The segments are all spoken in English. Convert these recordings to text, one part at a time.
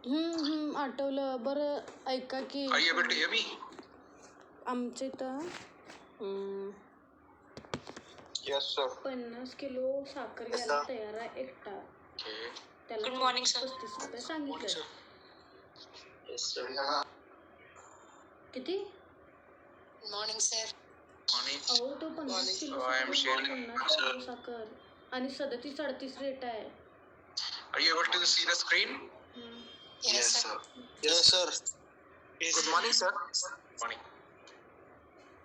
आठवलं. बरं ऐका की Are you able to hear me? आमच्या इथं Yes, sir. 50 किलो साखर घ्यायला तयार आहे एकटा. Okay. त्याला Good morning, sir. 35 रुपये Morning, सांगितलं. sir. Yes, sir. किती? Morning, sir. Morning. अहो तो 50 kilo So I am sharing, 50 sir. Kilo साखर आणि 37-38 रेट आहे. Are you able to see the screen? Yes, sir. Yes, sir. Good morning, sir. Morning.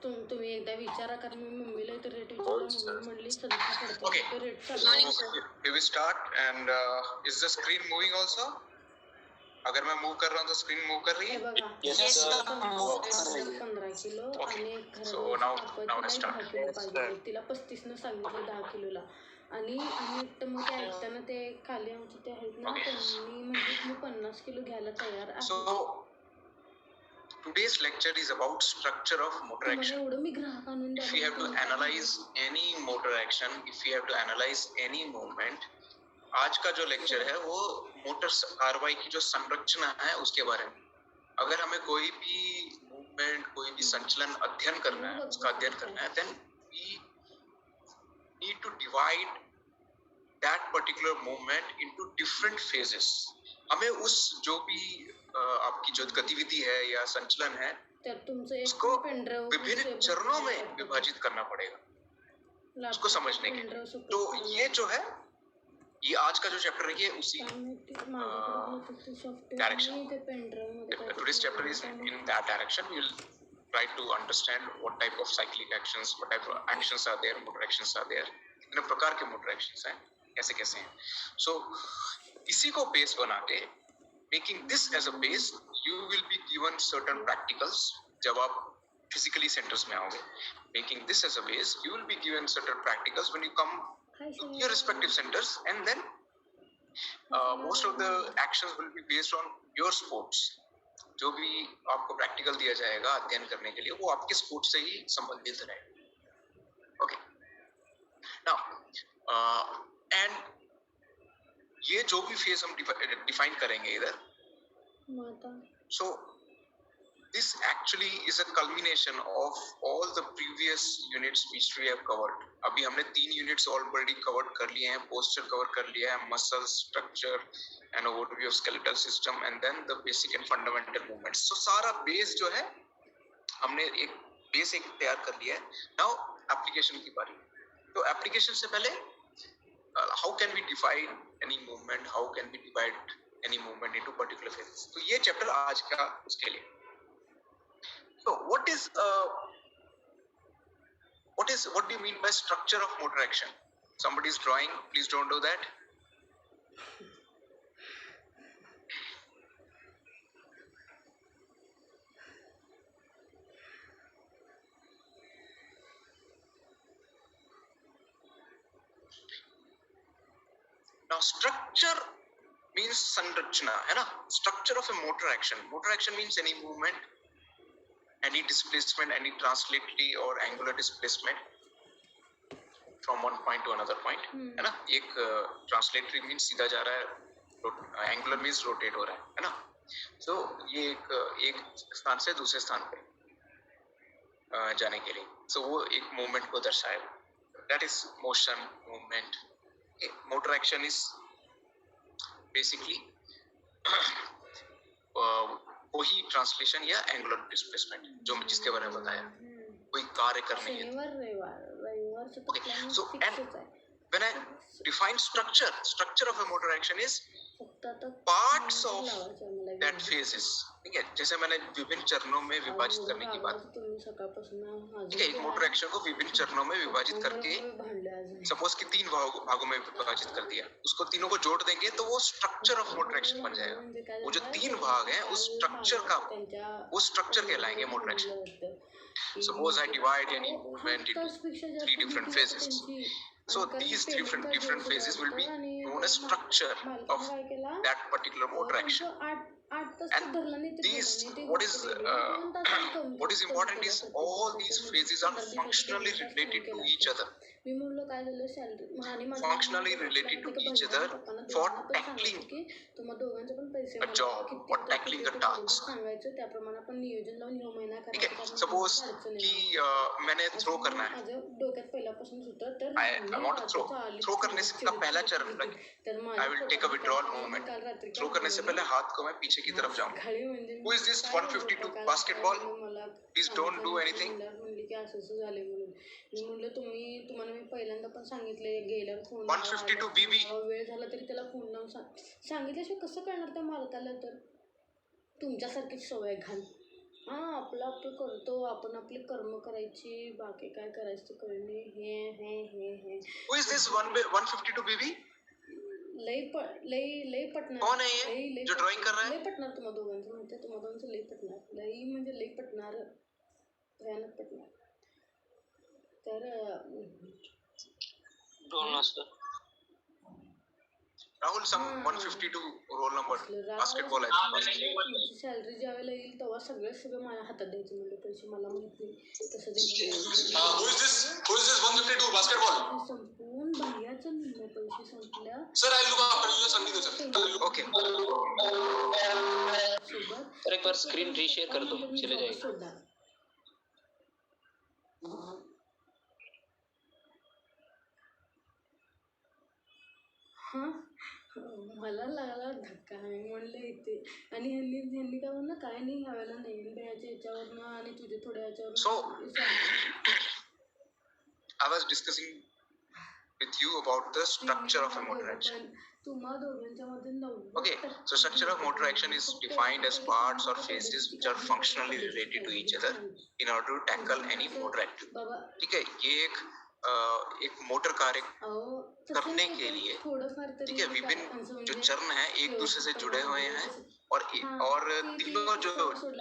तुम्ही एकदा विचारा, कारण मी मम्मीला इथे रेट विचारला, मम्मी म्हणली 37-38 Okay. रुपये रेट So चालू. we will start and is the screen moving also? अगर मैं मूव कर रहा हूँ तो स्क्रीन मूव कर रही हे है? बघा, Yes, sir. 15 kilo Okay. आणि एक So घरात now तिला let's start. 10 किलो पाहिजे. तिला 35 न सांगितलं 10 किलोला. आणि एकटं मग ते ऐकताना ते खाली आमचे ते आहेत ना, Okay. त्यांनी म्हणजे मी 50 किलो घ्यायला तयार आहे. So today's lecture is about structure of motor तुम्हाला action. एवढं मी ग्राहक आणून If we have to analyze any motor action, if we have to analyze any movement, आज का जो लेक्चर है वो मोटर कार्रवाई की जो संरचना है उसके बारे में. अगर हमें कोई भी मूवमेंट, कोई भी संचलन अध्ययन करना है, उसका अध्ययन करना है, then we need to divide that particular movement into different phases. हमें उस जो भी आपकी जो गतिविधि है या संचलन है उसको विभिन्न चरणों में विभाजित करना पड़ेगा उसको समझने के लिए. तो ये जो है, ये आज का जो चैप्टर है ये उसी direction. Today's chapter is in that direction. We will try to understand what type of cyclic actions, what type of actions are there, motor actions are there. कितने प्रकार के motor actions हैं, कैसे कैसे हैं. So इसी को बेस बना के, making this as a base, you will be given certain practicals. जब आप physically centers में आओगे, making this as a base, you will be given certain practicals when you come to your respective centers, and then most of the actions will be based on your sports. जो भी आपको practical दिया जाएगा अध्ययन करने के लिए, वो आपके स्पोर्ट से ही संबंधित रहेगा. ओके. नाउ एंड ये जो भी फेज हम डिफाइन करेंगे इधर, so this actually is a culmination of all the previous units which we have covered. अभी हमने 3 units already covered कर लिए हैं. posture cover कर लिया है, muscle structure and overview of skeletal system, and then the basic and fundamental movements. So सारा base जो है हमने एक base एक तैयार कर लिया है. Now application की बारी. तो application से पहले how can we define any movement, how can we divide any movement into particular phases. तो ये chapter आज का उसके लिए. So what do you mean by structure of motor action? Somebody is drawing, please don't do that. Now structure means sanrachana, है ना? Structure of a motor action. Motor action means any movement, any displacement, any translatory or angular displacement from one point to another point, है ना? एक translatory means सीधा जा रहा है, angular means rotate हो रहा है ना? So ये एक स्थान से दूसरे स्थान पे जाने के लिए, so वो एक movement को दर्शाएगा. That is motion, movement. Okay. Motor action is basically वही ट्रांसलेशन या एंगुलर डिस्प्लेसमेंट जो जिसके बारे में बताया, कोई कार्य करने के लिए. Okay. So and when I define structure of a motor action is parts of that phases. ठीक है, जैसे मैंने विभिन्न चरणों में विभाजित करने की बात, ठीक है, एक मोटर एक्शन को विभिन्न चरणों में विभाजित करके सपोज कि 3 भागों में विभाजित कर दिया, उसको तीनों को जोड़ देंगे तो वो स्ट्रक्चर ऑफ मोटर एक्शन बन जाएगा. वो जो 3 भाग हैं उस स्ट्रक्चर कहलाएंगे motor action. Suppose I divide any movement into 3 different phases. So these different phases will be known as structure of that particular motor action. And these, what is important is all these phases are functionally related to each other. मी म्हणलो काय झालं salary आणि functionally related to each other for tackling की तुम्हाला दोघांचे पण पैसे a job or tackling a task. सांगायचं त्याप्रमाणे आपण नियोजन लावून ह्यो महिना ठीक है, करायचं suppose कि मैंने थ्रो करना है, माझ्या डोक्यात पहिल्यापासून होतं तर I want to throw करने से का पहला चरण like I will take a withdrawal movement. Throw करने से पहले हाथ को मैं पीछे की तरफ जाऊंगा. Who is this 152 basketball? Please don't do anything. म्हणली की असं असं झाले म्हणून मी म्हणलं तुम्हाला मी पहिल्यांदा पण सांगितले गेल्यावर फोन 152 BB. वेळ झाला तरी त्याला फोन लावून सांगितल्याशिवाय कसं करणार त्या मालकाला तर तुमच्यासारखीच सवय घाल आपलं करतो आपण आपले कर्म करायची बाकी काय करायचं करणे हे Who is this 152 BB? लई पटणार कौन है ये जो ड्राइंग कर रहा है? लई पटणार तुम्हा दोघांचं म्हणते तुम्हा दोघांचं लई पटणार लई म्हणजे लई पटणार भयानक पटणार तर Rahul some 152 roll number basketball आहे. सॅलरी ज्यावेळेला येईल तेव्हा सगळं माझ्या हातात द्यायचं म्हणजे पैसे मला माहित नाही तसं द्यायचं. Who is this 152 basketball? संपून भैयाचं निम्मे पैसे संपल्या. Sir, I'll look after you. संगीत सर. Okay. सोबत एक बार स्क्रीन रीशेयर कर दो चले जाएगा. मला लागला धक्का मी म्हणलं इथे आणि ह्यांनी काय म्हणलं काय नाही ह्यावेळेला नवीन भ्यायच्या याच्यावरनं आणि तुझे थोड्या याच्यावर. So I was discussing with you about the structure of a motor action. तुम्हा दोघांच्या मध्ये Okay, so structure of motor action is defined as parts or phases which are functionally related to each other in order to tackle any motor activity. ठीक है, ये एक motor कार्य करने के लिए ठीक है विभिन्न जो चरण हैं एक दूसरे से जुड़े हुए हैं और तीनों जो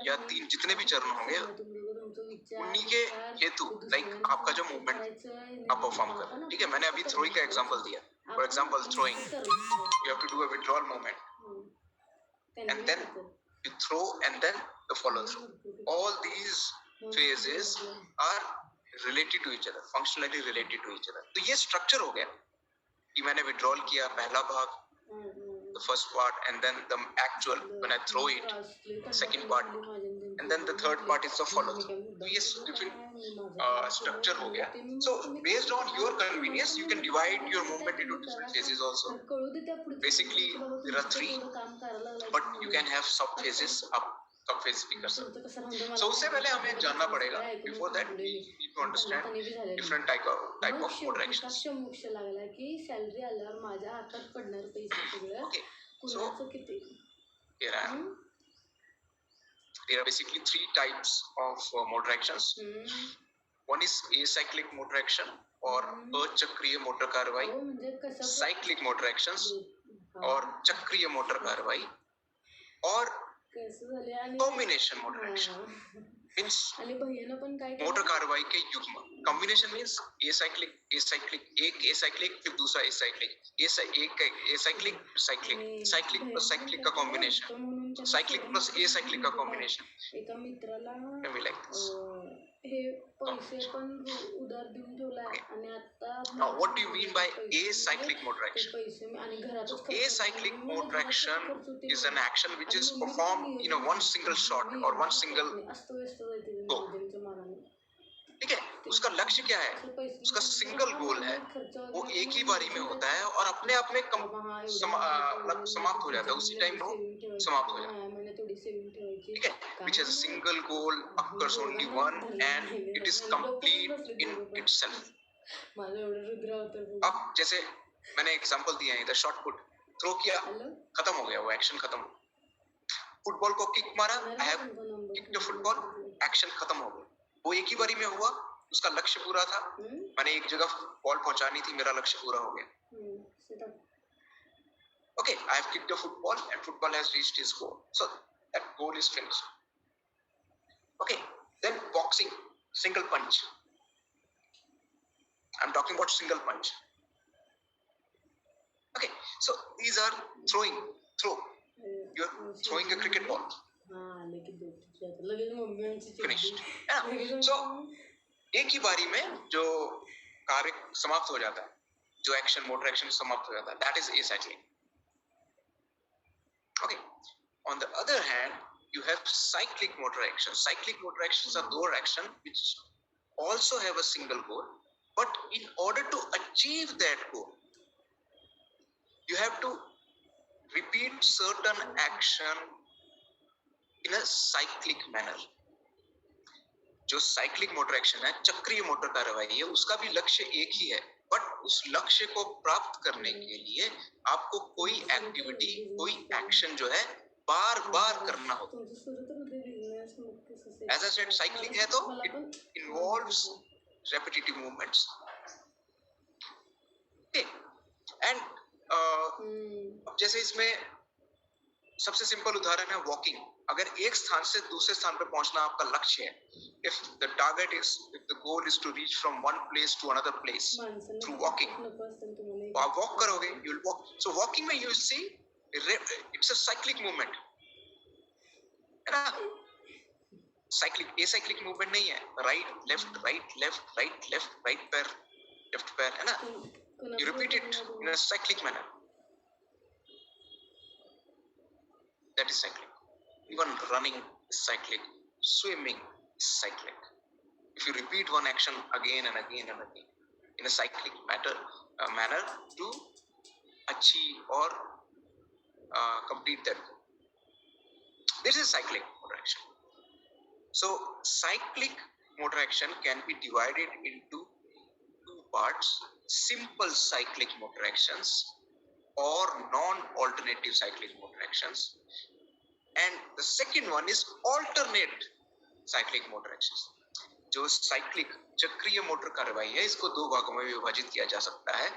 या तीन जितने भी चरण होंगे उन्हीं के हेतु लाइक आपका जो मूवमेंट आप परफॉर्म कर. ठीक है, मैंने अभी थ्रोइंग का एग्जांपल दिया. For example throwing you have to do a withdrawal movement and then you throw and then the follow through. All these phases are related to each other, functionally related to each other. तो ये structure हो गया कि मैंने withdrawal किया पहला भाग, the first part, and then the actual when I throw it, second part, and then the third part is the follow through. तो ये different structure हो गया. So based on your convenience, you can divide your movement into different phases also. Basically there are 3, but you can have sub phases up. सब face भी कर सकते हैं. So उससे पहले हमें जानना पड़ेगा before that we need to understand different type of motor actions. मोक्ष लागला की सॅलरी आल्यावर माझ्या हातात पडणार पैसे सगळं कुणाचं किती. There are basically 3 types of motor actions. One is acyclic motor action or अचक्रीय मोटर कार्रवाई, cyclic motor actions और चक्रीय मोटर कार्रवाई और combination motor action means motor कार्रवाई के युग्म. combination means acyclic एक acyclic फिर दूसरा acyclic acyclic cyclic plus cyclic का combination, cyclic plus acyclic का combination. एका मित्राला maybe like this. हे पैसे पण उधार देऊन ठेवलाय आणि आता Now what do you mean by acyclic motor action? पैसे आणि घरातच Acyclic motor action is an action which is performed in a one single shot or one single go. ठीक है, उसका लक्ष्य क्या है? उसका सिंगल गोल है, वो एक ही बारी में होता है और अपने आप में समाप्त हो जाता है, उसी टाइम वो समाप्त हो जाता है. ठीक है, which has a single goal, occurs only one and it is complete in itself. अब जैसे मैंने एग्जांपल दिया है इधर शॉट पुट थ्रो किया खत्म हो गया, वो एक्शन खत्म. फुटबॉल को किक मारा, I have kicked the football, action खत्म हो गया. वो एक ही बारी में हुआ, उसका लक्ष्य पूरा था. मैंने एक जगह बॉल पहुंचानी थी, मेरा लक्ष्य पूरा हो गया. Okay, I have kicked a football and football has reached its goal. So that goal is finished. Okay, then boxing, single punch. I'm talking about single punch. Okay, so these are throwing. You're throwing a cricket ball. Finished. Yeah. So एक ही बारी में जो कार्य समाप्त हो जाता है, जो एक्शन मोटर एक्शन समाप्त हो जाता है, that is acyclic. Okay. On the other hand, you have cyclic motor actions. Cyclic motor actions are those actions which also have a single goal, but in order to achieve that goal, you have to repeat certain action in a cyclic manner. जो cyclic motor action है, चक्रीय motor कार्रवाई है, उसका भी लक्ष्य एक ही है, बट उस लक्ष्य को प्राप्त करने के लिए आपको कोई एक्टिविटी, कोई एक्शन जो है बार बार करना होता है. As I said, साइक्लिंग है तो it involves repetitive movements. Okay. And अब जैसे इसमें सबसे सिंपल उदाहरण है वॉकिंग. अगर एक स्थान से दूसरे स्थान पर पहुंचना आपका लक्ष्य है, if the goal is to reach from one place to another place through walking, तो आप वॉक करोगे, you will walk. So walking में you see it's a cyclic movement, है ना? साइक्लिक एसाइक्लिक मूवमेंट नहीं है, right left right left right left right पैर left पैर, है ना? You repeat it in a cyclic manner. That is cyclic. Even running is cyclic. Swimming is cyclic. If you repeat one action again and again and again in a cyclic manner to achieve or complete that goal, this is cyclic motor action. So cyclic motor action can be divided into two parts: simple cyclic motor actions or non-alternative cyclic motor actions, and the second one is alternate cyclic motor actions. जो cyclic चक्रीय motor कार्रवाई है, इसको दो भागों में विभाजित किया जा सकता है: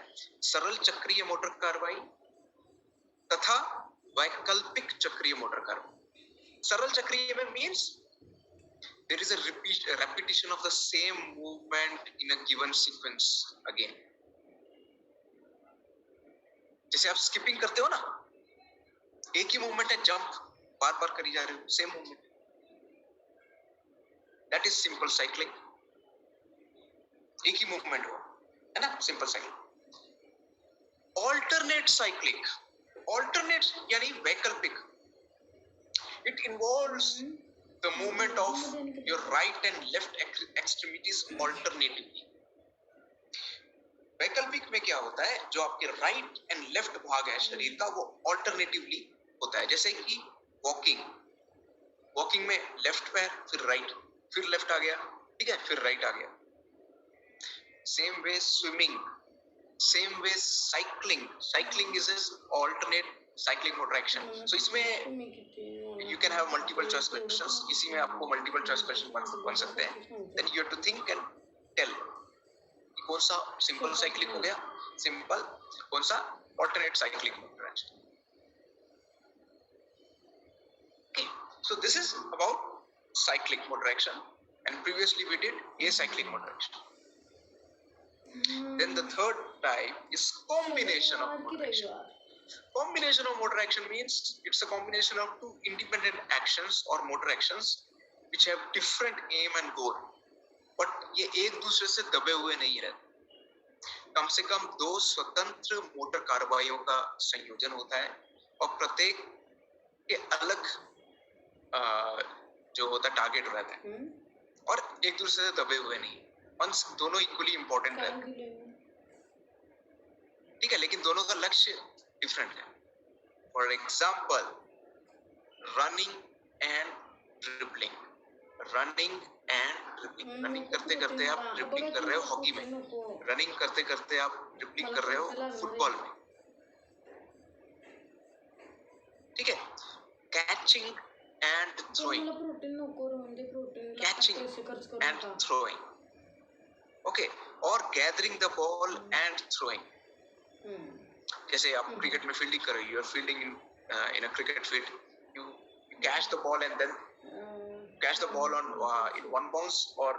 सरल चक्रीय मोटर कार्रवाई तथा वैकल्पिक चक्रीय मोटर कार्रवाई. सरल चक्रीय में means there is a repetition of the same movement in a given sequence again. जैसे आप स्किपिंग करते हो ना, एक ही मूवमेंट है, जंप बार बार करी जा रहे हो, same movement, that is simple cycling. एक ही मूवमेंट हो, है ना, simple cycling. Alternate cycling, alternate यानी वैकल्पिक, it involves the movement of your right and left extremities alternatively. वैकल्पिक में क्या होता है, जो आपके राइट एंड लेफ्ट भाग है शरीर का, वो ऑल्टरनेटिवली होता है. जैसे कि वॉकिंग में लेफ्ट पैर, फिर राइट, फिर लेफ्ट आ गया, ठीक है, फिर राइट आ गया. Same way swimming, same way cycling is alternate cyclic motor action. So इसमें you can have multiple choice questions. इसी में आपको multiple choice question बन सकते हैं. Then you have to think and tell कौन सा simple cyclic हो गया, simple, कौन सा alternate cyclic motor action. Okay, so this is about cyclic motor action, and previously we did acyclic motor action. Then the third type is combination of motor action. Combination of motor action means it's a combination of two independent actions or motor actions which have different aim and goal, but ये एक दूसरे से दबे हुए नहीं रहते. कम से कम दो स्वतंत्र मोटर कार्रवाइयों का संयोजन होता है और प्रत्येक के अलग जो होता है टारगेट रहता है और एक दूसरे से दबे हुए नहीं. वंस दोनों इक्वली इंपॉर्टेंट रहते हैं, ठीक है, लेकिन दोनों का लक्ष्य डिफरेंट है. For example running and dribbling. Running करते करते आप ड्रिबलिंग कर रहे हो हॉकी में, रनिंग करते करते आप ड्रिबलिंग कर रहे हो फुटबॉल में, ठीक है. कैचिंग एंड थ्रोइंग, ओके, और gathering the ball and throwing. जैसे आप क्रिकेट में फील्डिंग कर रहे हो, you are fielding in a cricket field, you catch the ball and then catch the ball on in one bounce or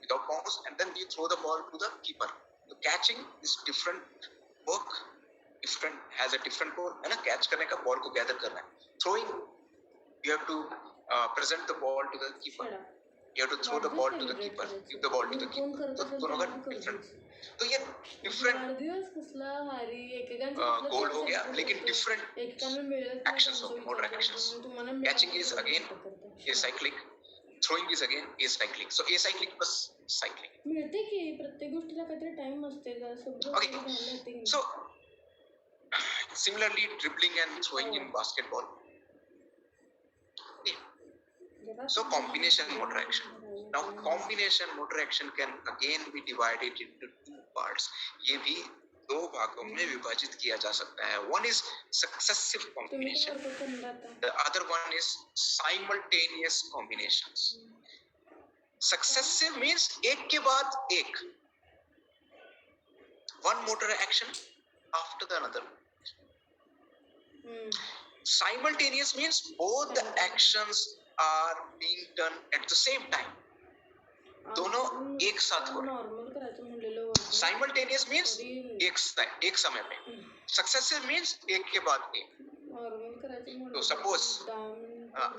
without bounce, and then you throw the ball to the keeper. So catching is different work, has a different goal, है ना. Catch करने का, ball को gather करना है. Throwing, you have to present the ball to the keeper. You have to throw the ball to the keeper, give the ball to the keeper. तो दोनों का different. तो ये different वाढदिवस कसला भारी एकेकांचं goal हो गया, लेकिन different actions हो, motor actions. Catching is again acyclic, throwing is again acyclic. So acyclic plus cyclic. मिळते की प्रत्येक गोष्टीला काहीतरी टाइम असते का सगळं Okay. So similarly, dribbling and throwing in basketball. Okay. So combination motor action. Now combination motor action can again be divided into two parts. ये भी दो भागों में विभाजित किया जा सकता है. One is successive combination. The other one is simultaneous combinations. Successive means एक के बाद एक. One motor action after the another. Simultaneous means both the actions are being done at the same time. दोनों एक साथ हो रहे हैं. Simultaneous means एक समय पे. Successive means एक के बाद एक. So suppose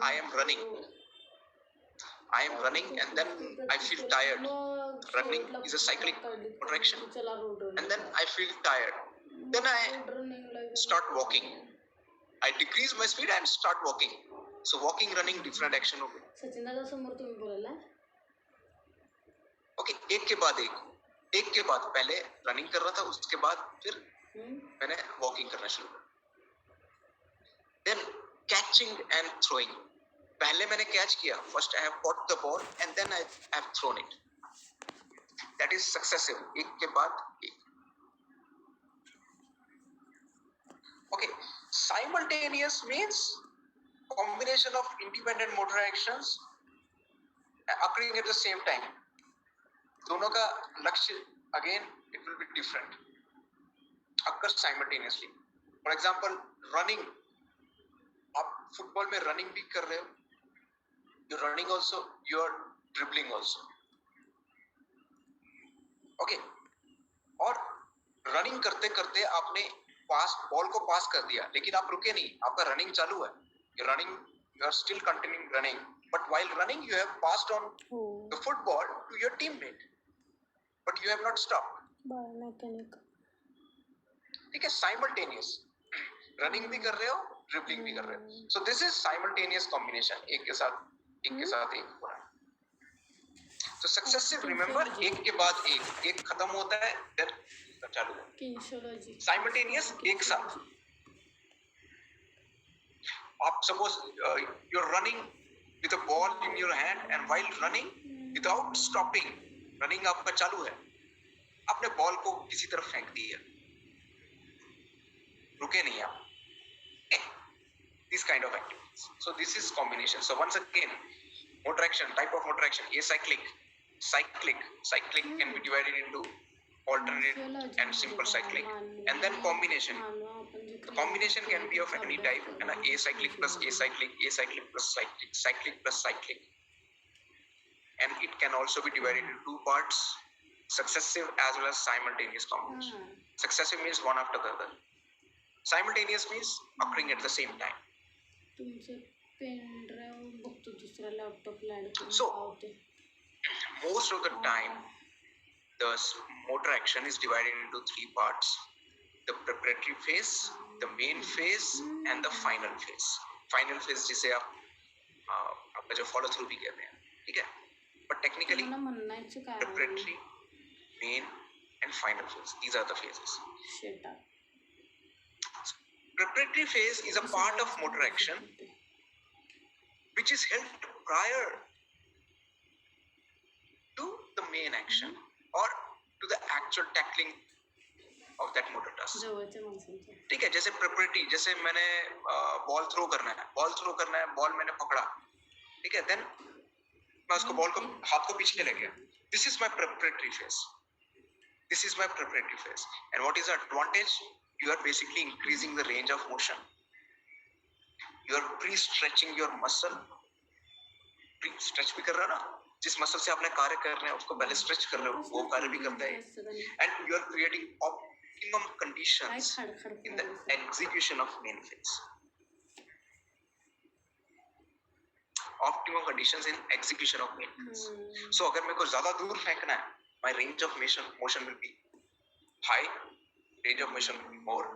I am running and then I feel tired. Running is a cyclic motor action. And then I feel tired. Then I start walking. I decrease my speed and start walking. So walking, running, different action हो गई. सचिन दादा समोर तुम्ही बोलायला. Okay, एक के बाद पहले रनिंग कर रहा था, उसके बाद फिर मैंने वॉकिंग करना शुरू किया. Then catching and throwing. पहले मैंने कैच किया. First I have caught the ball and then I have thrown it. That is successive. एक के बाद एक. Okay, simultaneous means combination of independent motor actions occurring at the same time. दोनों का लक्ष्य again it will be different. Occur simultaneously. For example, running. आप football में running भी कर रहे हो. You're running also, you're dribbling also. Okay. और रनिंग करते करते आपने बॉल को पास कर दिया, लेकिन आप रुके नहीं, आपका रनिंग चालू है. You're running, you are still continuing running, but while running you have passed on the football to your teammate, but you have not stopped. mechanic. ठीक है, simultaneous. रनिंग भी कर रहे हो, ड्रिबलिंग भी कर रहे हो. So this is simultaneous combination. एक के साथ एक हो रहा है. So successive, remember, एक के बाद एक खत्म होता है, फिर चालू है. Kinesiology. Simultaneous एक साथ. आप suppose you're running with a ball in your hand and while running without stopping, running आपका चालू है, आपने बॉल को किसी तरफ फेंक दिया, रुके नहीं आप. This kind of activities. So this is combination. So once again, motor action, type of motor action, acyclic, cyclic can be divided into alternate and simple cyclic, and then combination. The combination can be of any type, and acyclic plus acyclic, acyclic plus cyclic, cyclic plus cyclic, and it can also be divided into two parts: successive as well as simultaneous combination. Successive means one after the other. Simultaneous means occurring at the same time. तुमचे pen drive बघतो दुसऱ्या लॅपटॉपला add करून So, पावते. most of the time, the motor action is divided into three parts: the preparatory phase, the main phase, and the final phase. Final phase जिसे आपका जो follow through भी कहते हैं, ठीक है? But technically, मला म्हणायचं काय preparatory, main, and final phase. These are the phases. Shed Preparatory phase is a part of motor action which is held prior to the main action or to the actual tackling of that motor task. जवळच्या माणसांचं. ठीक है, जैसे preparatory, जैसे मैंने ball throw करना है, ball मैंने पकड़ा, ठीक है, देन मैं उसको बॉल को हाथ को पीछे ले गया. This is my preparatory phase. And what is the advantage? You are basically increasing the range of motion. You are pre-stretching your muscle. Pre-stretch भी कर रहा ना, जिस मसल से आपने कार्य कर रहे हैं उसको पहले स्ट्रेच कर रहे हो, वो कार्य भी करता है. And you are creating optimum conditions in the execution of main phase. optimum conditions in execution of maintenance. So अगर मेरे को ज़्यादा दूर फेंकना है, my range of motion will be high, range of motion will be more.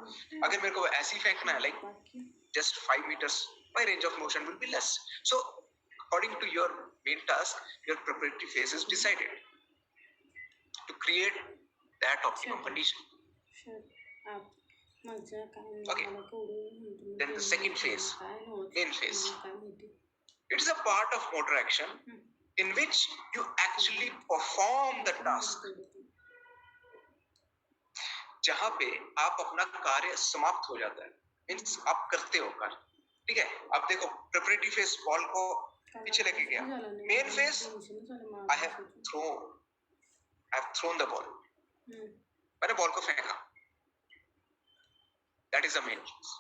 अगर मेरे को ऐसी फेंकना है, like just 5 meters, my range of motion will be less. So according to your main task, your preparatory phase is decided to create that optimum condition. Okay. Then the second phase, main phase. It is a part of motor action in which you actually perform the task. जहाँ पे आप अपना कार्य समाप्त हो जाता है, means आप करते हो कार्य. ठीक है. अब देखो preparatory phase बॉल को पीछे लेके गया. Main phase I have thrown the ball. मैंने बॉल को फेंका. That is the main phase.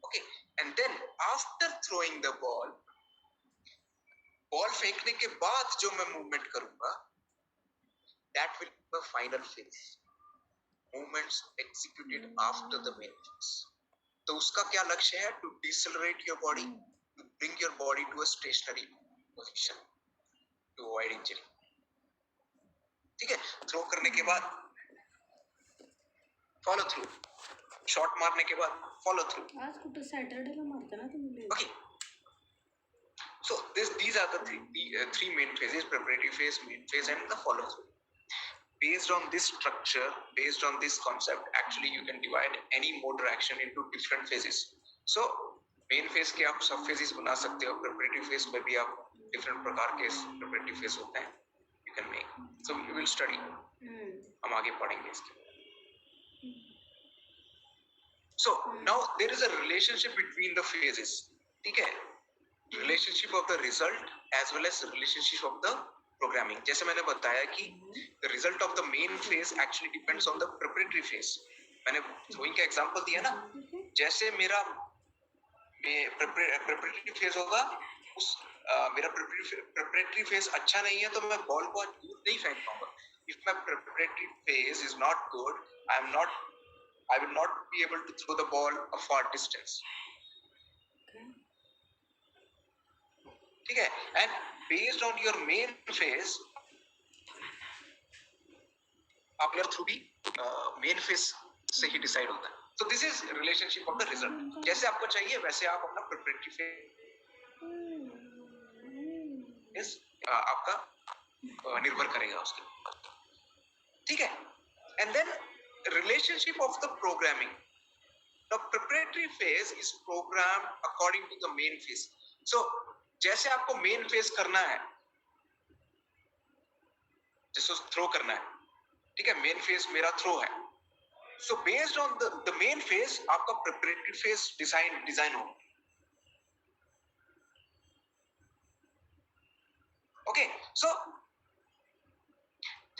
Okay, and then after throwing the ball फेंकने के बाद जो मैं मूवमेंट करूंगा, that will be the final phase. Movements executed after the main phase. तो उसका क्या लक्ष्य है? To decelerate your body, to bring your body to a stationary position, to avoid injury. ठीक है. थ्रो करने के बाद फॉलो थ्रू, शॉट मारने के बाद फॉलो थ्रू. आज कुठे सॅटर्डेला मारता ना तुम्ही? Okay. So these are the three main phases: preparatory phase, main phase, and the follow through. Based on this structure, based on this concept, actually you can divide any motor action into different phases. So main phase के आप सब phases बना सकते हो. preparatory phase में भी आप different प्रकार के preparatory phase होते हैं. You can make. So we will study. हम आगे पढ़ेंगे इसके. So now there is a relationship between the phases. ठीक है. Relationship of the result as well as relationship of the programming. जैसे मैंने बताया कि the result of the main phase actually depends on the preparatory phase. मैंने throwing का example दिया ना. जैसे मेरा preparatory phase होगा, उस मेरा preparatory phase अच्छा नहीं है तो मैं बॉल को दूर नहीं फेंक पाऊंगा. If my preparatory phase is not good, I will not be able to throw the ball a far distance. ठीक है. And based on your main phase, आपका थ्रू भी main phase से ही decide होता है. So this is relationship of the result. जैसे आपको चाहिए वैसे आप अपना preparatory phase आपका निर्भर करेगा उसके. ठीक है. And then relationship of the programming. The preparatory phase is programmed according to the main phase. So जैसे आपको मेन फेज करना है, जैसे थ्रो करना है, ठीक है. मेन फेज मेरा थ्रो है. So based on the main phase आपका प्रिपरेटरी फेज डिजाइन हो. ओके. सो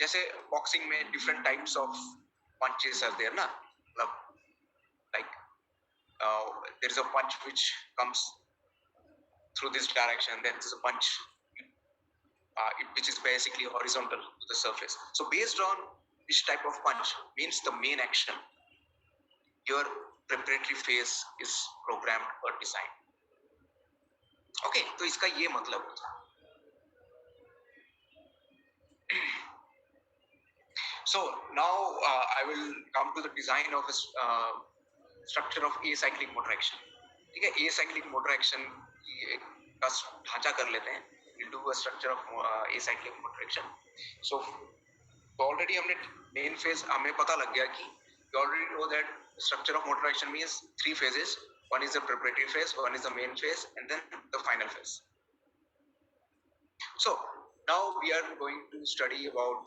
जैसे बॉक्सिंग में different types of punches are there ना. like there is a punch which comes through this direction, then there's a punch which is basically horizontal to the surface. So based on which type of punch means the main action, your preparatory phase is programmed or designed. Okay, तो इसका ये मतलब होता है. So now I will come to the design of a structure of acyclic motor action. ठीक है. acyclic motor action का ढांचा कर लेते हैं. We'll do a structure of acyclic motor action. So already हमने main phase हमें पता लग गया कि you already know that structure of motor action means 3 phases. One is the preparatory phase, one is the main phase, and then the final phase. So now we are going to study about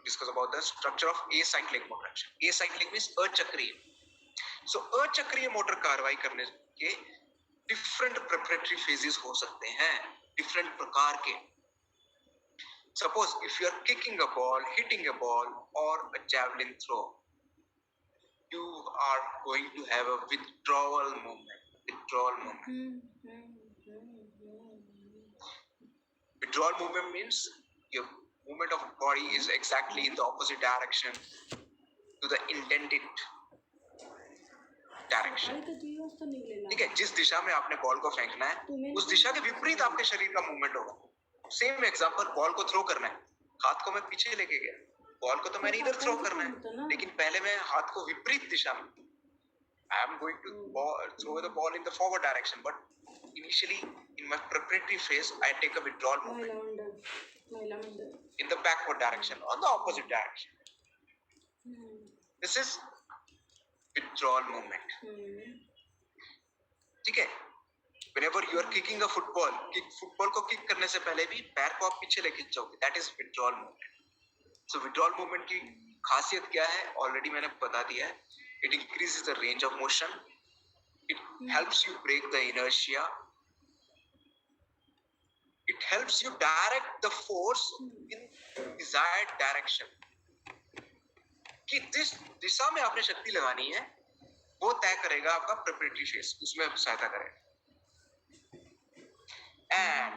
discuss about the structure of acyclic motor action. Acyclic means अचक्रीय. So अचक्रीय motor कार्रवाई करने के different preparatory phases हो सकते हैं, different प्रकार के. Suppose if you are kicking a ball, hitting a ball, or a javelin throw, you are going to have a withdrawal movement. Withdrawal movement means your movement of body is exactly in the opposite direction to the intended direction. Direction, किती वाजता निघलेला? ठीक है, जिस दिशा में आपने ball को फेंकना है उस दिशा के विपरीत आपके शरीर का मूवमेंट होगा। सेम एग्जांपल, बॉल को थ्रो करना है, हाथ को मैं पीछे लेके गया, बॉल को तो मैंने इधर थ्रो करना है, लेकिन पहले मैं हाथ को विपरीत दिशा में, I am going to throw the ball in the forward direction, but initially in my preparatory phase I take a withdrawal movement in the backward direction or the opposite direction. This is withdrawal movement. ठीक है, whenever you are kicking a football, football को kick करने से पहले भी पैर को आप पीछे लेके जाओगे, that is withdrawal movement. So withdrawal movement की खासियत क्या है, ऑलरेडी मैंने बता दिया है. It increases the range of motion. It helps you break the inertia. It helps you direct the force in desired direction. कि जिस दिशा में आपने शक्ति लगानी है वो तय करेगा आपका preparatory phase, उसमें सहायता करेगा. And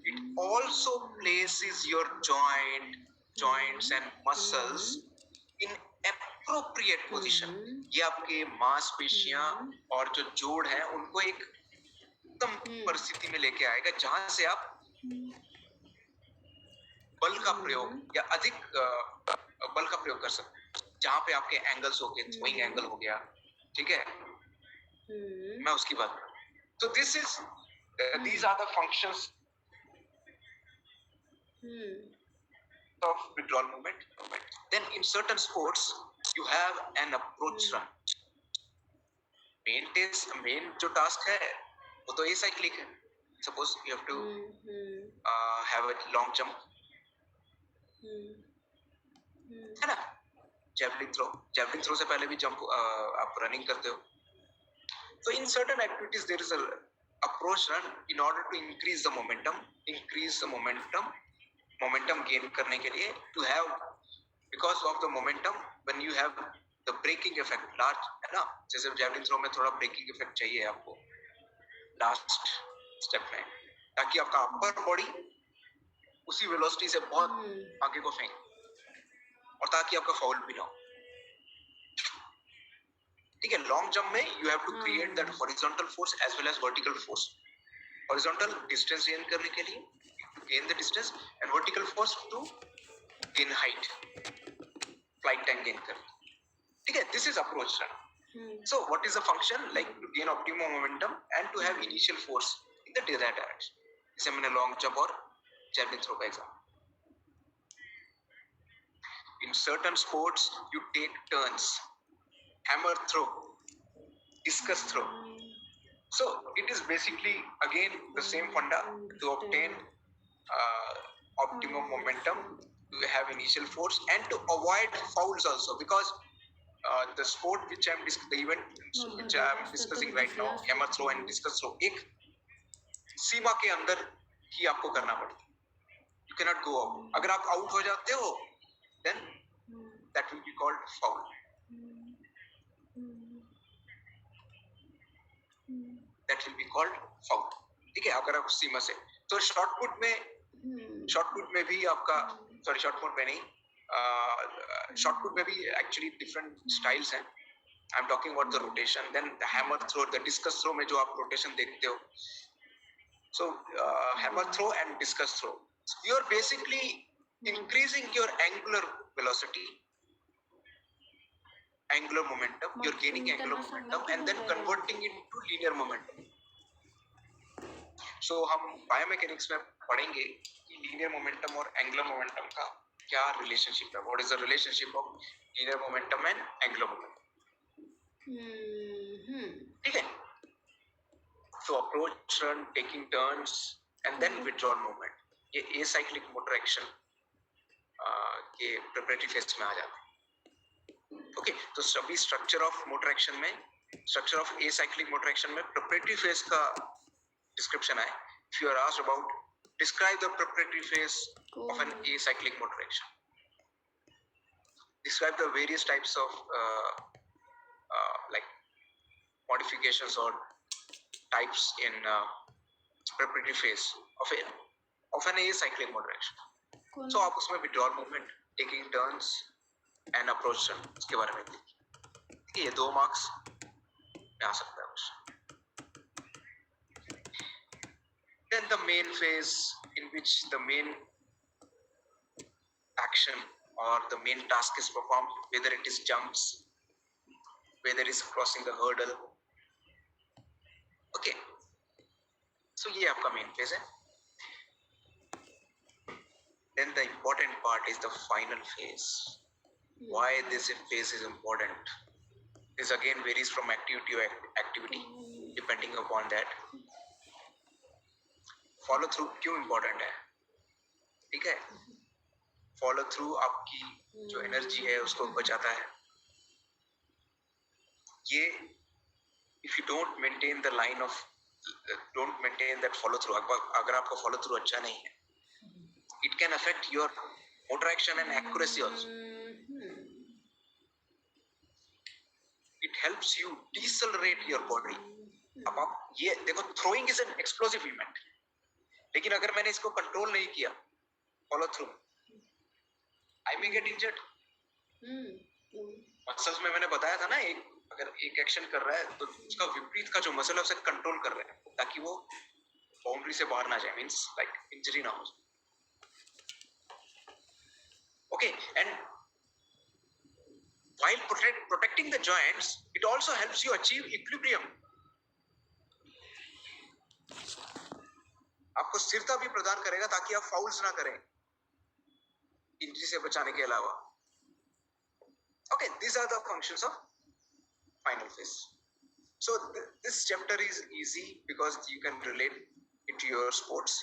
it also places your joints and muscles in appropriate position. ये आपके मांसपेशियां और जो जोड़ है उनको एक उत्तम परिस्थिति में लेके आएगा जहां से आप बल का प्रयोग या अधिक बल का प्रयोग कर सकते हैं, जहां पे आपके एंगल्स हो गए, थ्रोइंग एंगल हो गया, ठीक है, मैं उसकी बात कर रहा हूं. तो this is these are the functions of withdrawal movement. Then in certain sports you have an approach run. Main जो task है वो तो acyclic है. Suppose you have to have a long jump, है ना, javelin throw से पहले भी jump आप running करते हो. So in certain activities there is a approach run in order to increase the momentum gain करने के लिए, to have, because of the momentum when you have the braking effect large, है ना, जैसे javelin throw में थोड़ा braking effect चाहिए आपको last step में, ताकि आपका upper body उसी velocity से बहुत आगे को फेंके और ताकि आपका फाउल भी ना हो. ठीक है, लॉन्ग जंप में you have to create that horizontal force as well as vertical force. Horizontal distance gain करने के लिए to gain the distance, and vertical force to gain height, flight time gain करने. ठीक है, this is approach run. So what is the function? Like to gain optimum momentum and to have initial force in the desired direction. जैसे मैंने long jump और javelin throw का example. In certain sports you take turns, hammer throw, discus throw. So it is basically again the same funda to obtain optimum momentum, to have initial force and to avoid fouls also, because the sport which the event which I am discussing right now, hammer throw and discus throw, एक सीमा के अंदर ही आपको करना पड़ता है. You cannot go out. अगर आप out हो जाते हो then that will be called foul. That will be called foul. ठीक है, अगर आप सीमा से, तो शॉर्ट पुट में भी आपका, सॉरी शॉर्ट पुट में नहीं, शॉर्ट पुट में भी एक्चुअली डिफरेंट स्टाइल्स हैं. I am talking about the rotation, then the hammer throw, the discus throw में जो आप रोटेशन देखते हो. So hammer throw and discus throw, you are basically increasing your angular velocity, angular momentum, you're gaining angular momentum and then converting it to linear momentum. So हम biomechanics में पढ़ेंगे कि linear momentum और angular momentum का क्या relationship है. What is the relationship of linear momentum and angular momentum? ठीक है. So approach run, taking turns and then withdrawal movement, ये acyclic motor action के preparatory phase में आ जाते हैं. ओके, तो सभी स्ट्रक्चर ऑफ मोटर एक्शन में, structure of acyclic motor action में प्रिपरेटरी फेज का डिस्क्रिप्शन है. If you are asked about describe the preparatory phase of an acyclic motor action, describe the various types of like modifications or types in preparatory phase of an acyclic motor action. So आप उसमें withdrawal movement, taking turns and approach run, इसके बारे में देखिए. ये 2 marks में आ सकता है question. Then the main phase, in which the main action or the main task is performed, whether it is jumps, whether it is crossing the hurdle. Okay, so ये आपका main phase है. Then the important part is the final phase. Why this phase is important? This again varies from activity to activity, depending upon that. Follow through क्यों important है? ठीक है? Follow through आपकी जो energy है उसको बचाता है. ये if you don't maintain the line of don't maintain that follow through, अगर आपका follow through अच्छा नहीं है, it can affect your motor action and accuracy also. It helps you decelerate your body. अब आप ये देखो, throwing is an explosive event, लेकिन अगर मैंने इसको कंट्रोल नहीं किया follow through, I may get injured. Muscles में मैंने बताया था ना, अगर एक एक्शन कर रहा है तो उसका विपरीत का जो मसल है उसे कंट्रोल कर रहे हैं ताकि वो बाउंड्री से बाहर ना जाए, मींस लाइक इंजरी ना हो. Okay, and while protecting the joints, it also helps you achieve equilibrium. आपको स्थिरता भी प्रदान करेगा ताकि आप फाउल्स ना करें, इंजरी से बचाने के अलावा. Okay, these are the functions of final phase. So this chapter is easy because you can relate it to your sports.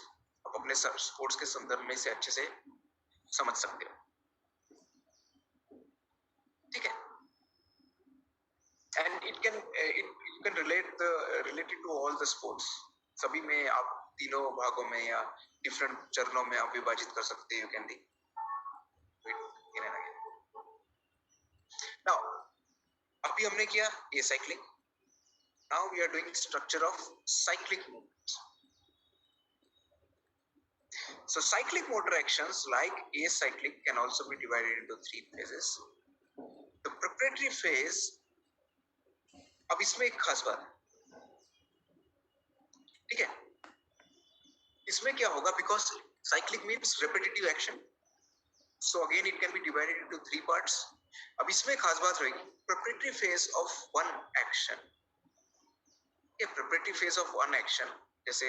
आप अपने स्पोर्ट्स के संदर्भ में इसे अच्छे से समझ सकते हो. ठीक है? And you can relate it to all the sports. सभी में आप तीनों भागों में या डिफरेंट चरणों में आप विभाजित कर सकते हैं. You can do again and again. Now, अभी हमने किया acyclic. Now we are doing structure of cyclic movements. So cyclic motor actions like acyclic can also be divided into 3 phases. The preparatory phase, अब इसमें एक खास बात है, ठीक है? इसमें क्या होगा, because cyclic means repetitive action, so again it can be divided into 3 parts. अब इसमें खास बात रहेगी preparatory phase of one action. ये preparatory phase of one action जैसे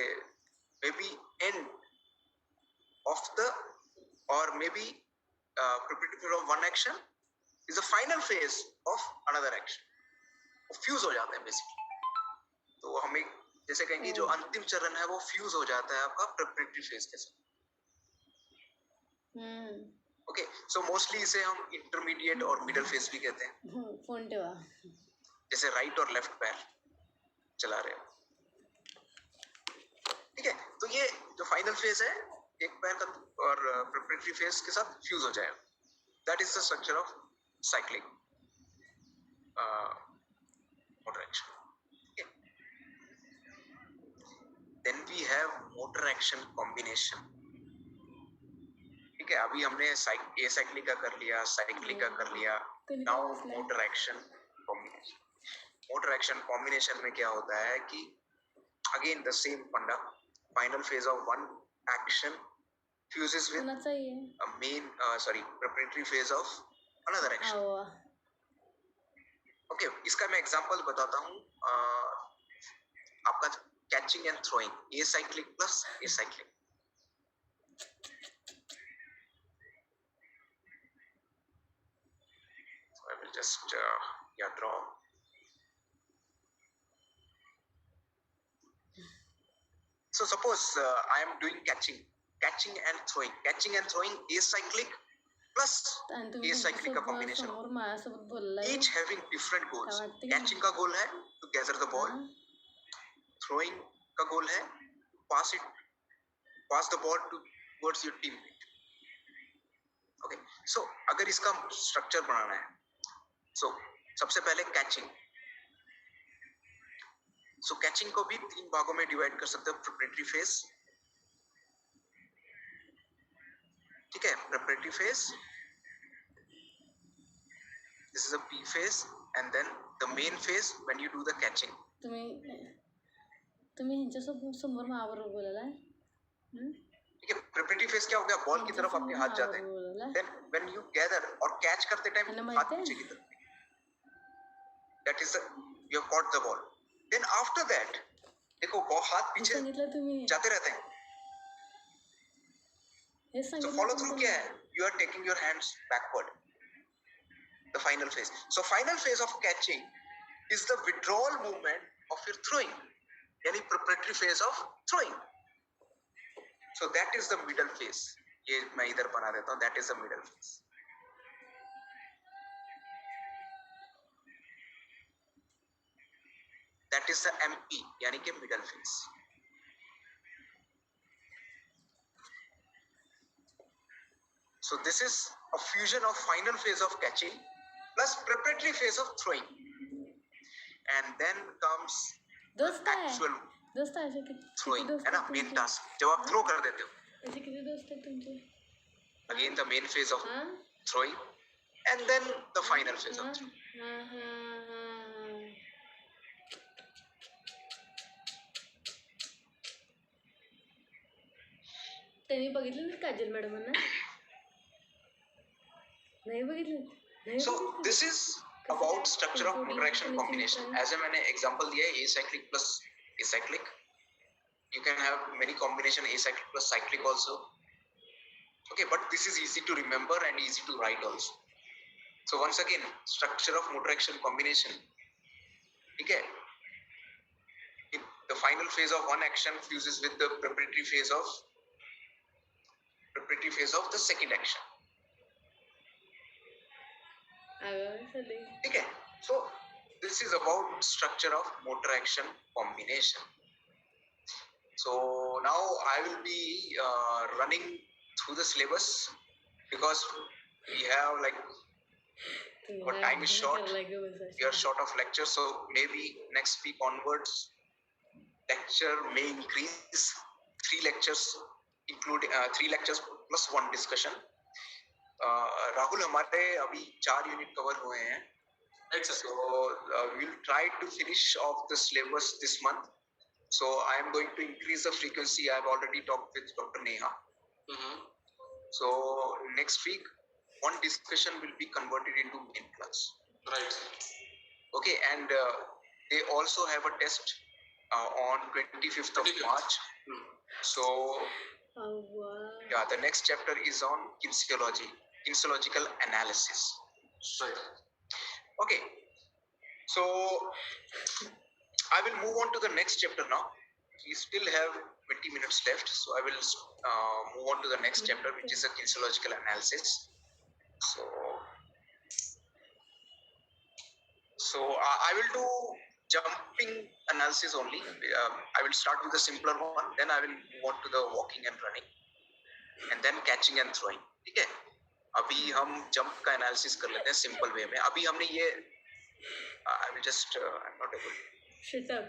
maybe end of the or maybe preparatory phase of one action is the final phase of another action. Fuse हो जाते हैं बेसिकली. तो हमें जैसे कहेंगे जो अंतिम चरण है वो फ्यूज हो जाता है आपका प्रिपरेटरी फेज के साथ. ओके, सो मोस्टली इसे हम इंटरमीडिएट और मिडिल फेज भी कहते हैं. जैसे राइट और लेफ्ट पैर चला रहे हो, ठीक है? तो ये जो फाइनल फेज है, एक पैर का और प्रिपरेटरी फेज के साथ फ्यूज हो जाएगा. That is the structure of cyclic motor action. Okay. Then we have motor action combination. ठीक है, अभी हमने acyclic का कर लिया, cyclic का कर लिया. Now motor action combination. Motor action combination में क्या होता है कि again the same funda, final phase of one action fuses with a main preparatory phase of another action. Okay, इसका मैं एग्जांपल बताता हूँ. आपका catching and throwing, acyclic plus acyclic. So I will just draw. So suppose I am doing catching and throwing acyclic plus acyclic का combination. Each having different goals. Catching का goal है to gather the ball. Throwing का goal है pass the ball towards your teammate. Okay, so अगर इसका structure बनाना है, so सबसे पहले catching. So catching को भी 3 भागों में divide कर सकते हो. Preparatory phase, ठीक है? Preparatory phase. This is a P phase and then the main phase when you do the catching. तुम्ही ह्यांच्या समोर मावर बोलायला ठीक है, प्रिपरेटरी फेज क्या हो गया, बॉल की तरफ आपके हाथ जाते हैं, देन व्हेन यू गैदर और कैच करते टाइम हाथ पीछे की तरफ, that is you have caught the ball. Then after that देखो हाथ पीछे जाते रहते हैं. So follow through क्या है, you are taking your hands backward, the final phase. So final phase of catching is the withdrawal movement of your throwing, यानी preparatory phase of throwing. So that is the middle phase. ये मैं इधर बना देता हूँ, that is the middle phase. That is the MP, यानी कि middle phase. So this is a fusion of final phase of catching plus preparatory phase of throwing, and then comes actual throwing, है ना, main task. जब आप throw कर देते हो, again the main phase of throwing, and then the final phase of throwing. त्यांनी बघितलं ना काजल मॅडमांना नाही बघितलं. So this is about structure of motor action combination. As मैंने example दिया है acyclic plus acyclic. You can have many combination acyclic plus cyclic also. Okay, but this is easy to remember and easy to write also. So once again, structure of motor action combination. Okay. The final phase of one action fuses with the preparatory phase of the second action. Okay, so this is about structure of motor action combination. So now I will be running through the syllabus because we have our time is short. We are short of lecture, so maybe next week onwards lecture may increase. 3 lectures including 3 lectures plus 1 discussion. Rahul हमारे अभी 4 unit cover हुए हैं. So we'll try to finish off the syllabus this month. So I am going to increase the frequency. I have already talked with Dr. Neha. So next week, one discussion will be converted into main class. Right. Okay, and they also have a test on 25th of March. So yeah, the next chapter is on kinesiological analysis. Right. Okay, so I will move on to the next chapter now. We still have 20 minutes left, so I will move on to the next chapter, which is a kinesiological analysis. So I will do jumping analysis only. I will start with the simpler one, then I will move on to the walking and running, and then catching and throwing. ठीक है? अभी हम jump का analysis कर लेते हैं simple way में. अभी हमने ये I will just I'm not able. Shut up.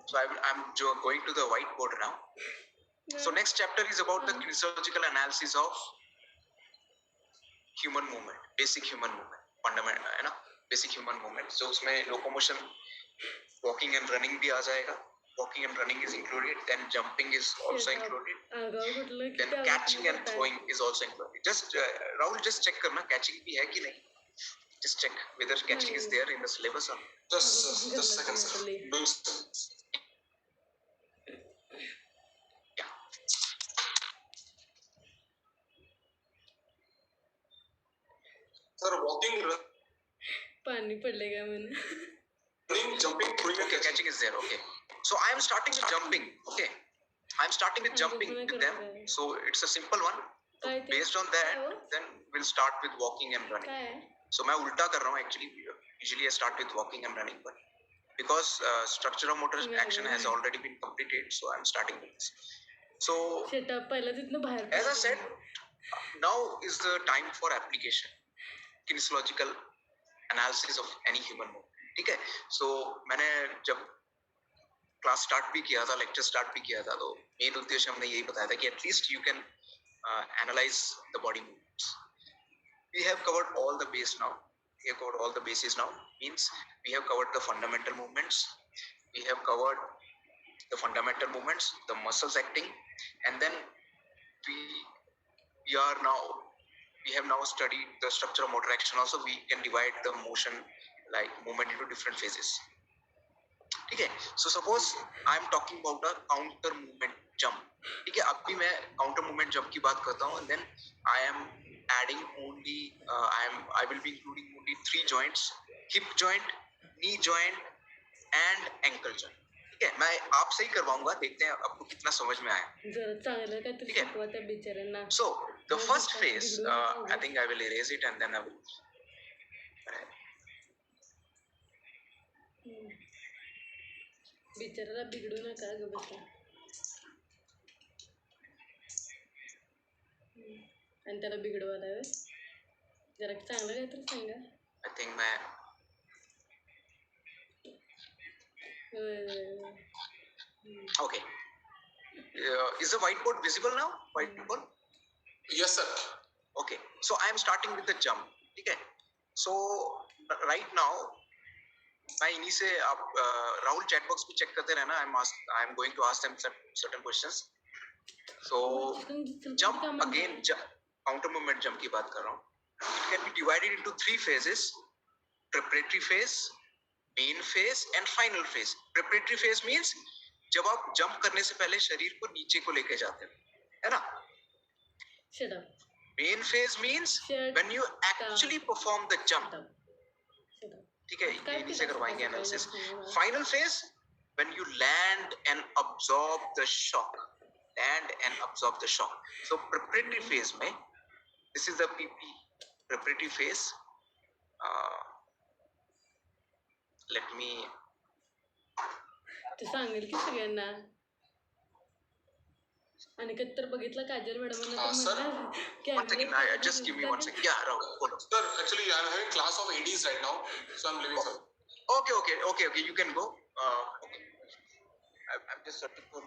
So I'm going to the whiteboard now. Yeah. So next chapter is about the kinesiological analysis of human movement, basic human movement, fundamental, है ना, basic human movement. So उसमें locomotion, walking and running भी आ जाएगा. Walking and running is included. Then jumping is also included. Then catching and throwing is also included. Just Rahul, just check करना catching भी है कि नहीं. Just check whether catching is there in the syllabus or not. Just seconds, sir. Sir, walking, पानी पड़ेगा मैंने. running, jumping, throwing, okay, catching is there. Okay. So I am starting with jumping. Okay. I am starting with jumping with them. So it's a simple one. So based on that, then we'll start with walking and running. So मैं उल्टा कर रहा हूँ actually. Usually I start with walking and running, but because structure of motor action has already been completed, so I'm starting with this. So as I said, now is the time for application. Kinesiological analysis of any human movement. ठीक है. सो मैंने जब class start भी किया था, lecture start भी किया था, तो मेन उद्देश्य हमने यही बताया था कि at least you can analyse the body movements. We have covered all the base now. We have covered all the bases now. Means we have covered the fundamental movements. We have covered the fundamental movements, the muscles acting, and then we we have now studied the structure of motor action. Also, we can divide the motion like movement into different phases. ठीक है. So suppose I am talking about a counter movement jump. ठीक है. अभी मैं counter movement jump की बात करता हूँ, and then I am adding only I will be including only 3 joints: hip joint, knee joint, and ankle joint. ठीक है. मैं आपसे ही करवाऊंगा, देखते हैं आपको कितना समझ में आया. जरा चांगलं काहीतरी शिकवा त्या बिचाऱ्यांना. So the first phase, I think I will erase it and then I will. बिचाराला बिघडू नका ग बसा. आणि त्याला बिघडवायला हवे. जरा चांगलं काहीतरी सांगा. I think मैं okay. Is the whiteboard visible now? Whiteboard? Yes, sir. Okay. So I am starting with the jump. ठीक है. So right now मैं इन्हीं से आप राहुल चैट बॉक्स पे चेक करते रहना. I am going to ask them certain questions. So jump again, counter movement jump की बात कर रहा हूँ. It can be divided into 3 phases: preparatory phase, main phase, and final phase. Preparatory phase means जब आप jump करने से पहले शरीर को नीचे को लेके जाते हैं, है ना? Shut up. Main phase means when you actually perform the jump. ठीक है, इन्हीं से करवाएंगे analysis. Final phase when you land and absorb the shock. So preparatory phase में, this is the PP preparatory phase. Let me. ते सांगेल की सगळ्यांना. आणि कत्तर बघितलं काजल मॅडमांना तर One second, just give me 1 second. Yeah, Rahul, follow. Sir, actually, I am having class of ADs right now, so I'm leaving, sir. Okay. You can go. Okay. I'm just searching for.